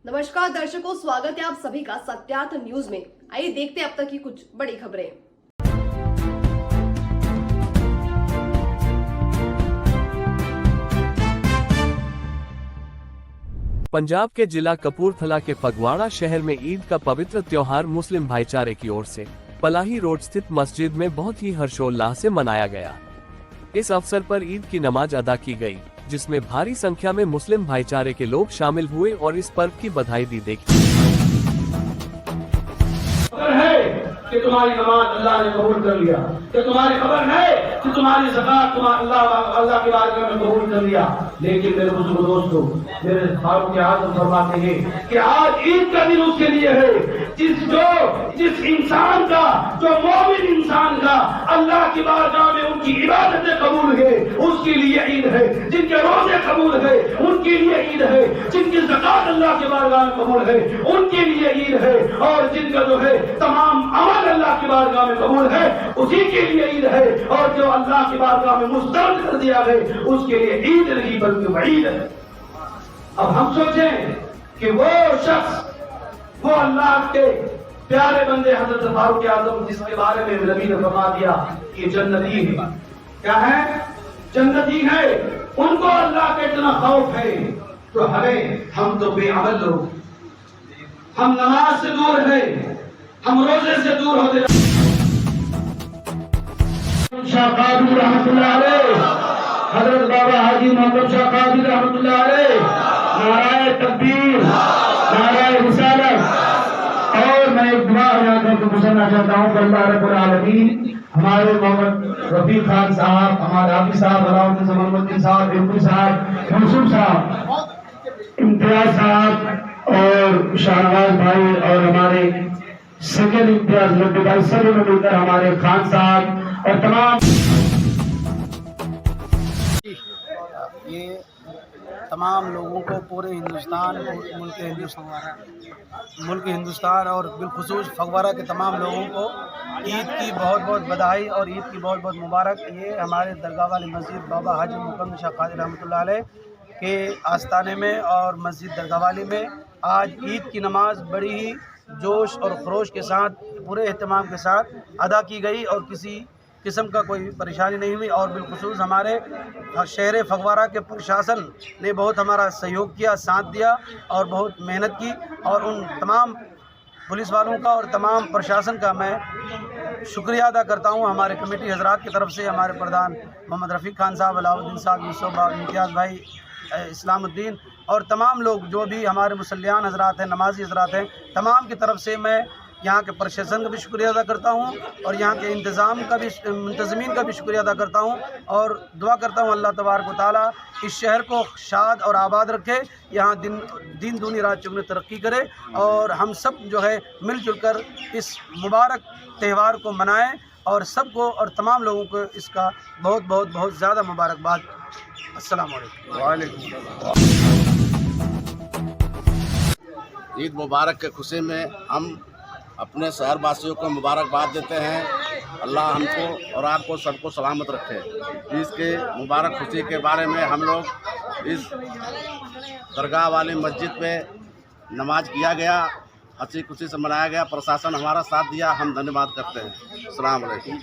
नमस्कार दर्शकों, स्वागत है आप सभी का सत्यार्थ न्यूज में। आइए देखते हैं अब तक की कुछ बड़ी खबरें। पंजाब के जिला कपूरथला के फगवाड़ा शहर में ईद का पवित्र त्योहार मुस्लिम भाईचारे की ओर से पलाही रोड स्थित मस्जिद में बहुत ही हर्षोल्लास से मनाया गया। इस अवसर पर ईद की नमाज अदा की गई, जिसमें भारी संख्या में मुस्लिम भाईचारे के लोग शामिल हुए और इस पर्व की बधाई दी। देखी कि तुम्हारी नमाज अल्लाह ने कबूल कर लिया, कि तुम्हारी खबर है कि तुम्हारी ज़कात अल्लाह की बारगाह में कबूल कर लिया। लेकिन मेरे बुजुर्ग दोस्तों, मेरे फारूक आज़म फरमाते हैं कि आज ईद का दिन उसके लिए है जिस इंसान का, जो मोमिन इंसान का अल्लाह की बारगाह में उनकी इबादतें कबूल है, उसके लिए ईद है। जिनके रोजे कबूल है उनके लिए ईद है। जिनकी ज़कात अल्लाह की बारगाह में कबूल है उनके लिए ईद है। और जिनका जो है तमाम अमल अल्लाह की बारगाह में कबूल है उसी के लिए ईद है। और जो अल्लाह की बारगाह में मुस्तरद कर दिया है उसके लिए ईद नहीं बल्कि वईद है। अब हम सोचें कि वो शख्स, वो अल्लाह के प्यारे बंदे हजरत फारूक आज़म, जिसके बारे में नबी ने फरमा दिया कि जन्नती है। क्या है? जन्नती है। उनको अल्लाह का इतना खौफ है, तो हम तो बेअमल लोग, हम नमाज से दूर है, हम रोजे से दूर होते। शाह कादिर रहमतुल्लाह अलैह, हजरत बाबा हाजी मोहम्मद शाह कादिर रहमतुल्लाह अलैह, नाराए तकबीर, नाराए रिसालत। और मैं एक दुआ याद करके गुजरना चाहता हूँ कि अल्लाह रब्बुल आलमीन हमारे मोहम्मद रफीक खान साहब, हमारे हाफिज साहब, अलाउद्दीन जमालुद्दीन साहब, इब्राहिम साहब, यूसुफ साहब, इम्तियाज साहब और शाहनवाज भाई और हमारे सेकेंड इम्तियाज लड्डू भाई, सभी ने मिलकर हमारे खान साहब और तमाम ये तमाम लोगों को पूरे हिंदुस्तान, मुल्क हिंदुस्तान और बिलखुसूस फगवाड़ा के तमाम लोगों को ईद की बहुत बहुत बधाई और ईद की बहुत बहुत मुबारक। ये हमारे दरगाह वाली मस्जिद बाबा हाजी मुकम्मल शाह कादिर रहमतुल्लाह अलैह के आस्ताने में और मस्जिद दरगाह वाली में आज ईद की नमाज बड़ी ही जोश और खरोश के साथ, पूरे एहतमाम के साथ अदा की गई और किसी किस्म का कोई परेशानी नहीं हुई। और बिलखुसूस हमारे शहर फगवाड़ा के प्रशासन ने बहुत हमारा सहयोग किया, साथ दिया और बहुत मेहनत की। और उन तमाम पुलिस वालों का और तमाम प्रशासन का मैं शुक्रिया अदा करता हूं। हमारे कमेटी हजरात की तरफ से हमारे प्रधान मोहम्मद रफ़ीक खान साहब, अलाउद्दीन साहब, यूसुफ भाई, इम्तियाज़ भाई, इस्लामुद्दीन और तमाम लोग जो भी हमारे मुसल्लियान हजरात हैं, नमाजी हजरात हैं, तमाम की तरफ से मैं यहाँ के प्रशासन का भी शुक्रिया अदा करता हूँ और यहाँ के मुंतज़मीन का भी शुक्रिया अदा करता हूँ। और दुआ करता हूँ अल्लाह तबारक व तआला इस शहर को शाद और आबाद रखे, यहाँ दिन दूनी रात चौगुनी तरक्की करे और हम सब जो है मिलजुल कर इस मुबारक त्यौहार को मनाएं और सबको और तमाम लोगों को इसका बहुत बहुत बहुत ज़्यादा मुबारकबाद। अस्सलाम वालेकुम। ईद मुबारक के खुशी में हम अपने शहर वासियों को मुबारकबाद देते हैं। अल्लाह हमको और आपको सबको सलामत रखे। इसके मुबारक खुशी के बारे में हम लोग इस दरगाह वाली मस्जिद पे नमाज किया गया, हंसी खुशी से मनाया गया। प्रशासन हमारा साथ दिया, हम धन्यवाद करते हैं। अस्सलाम वालेकुम।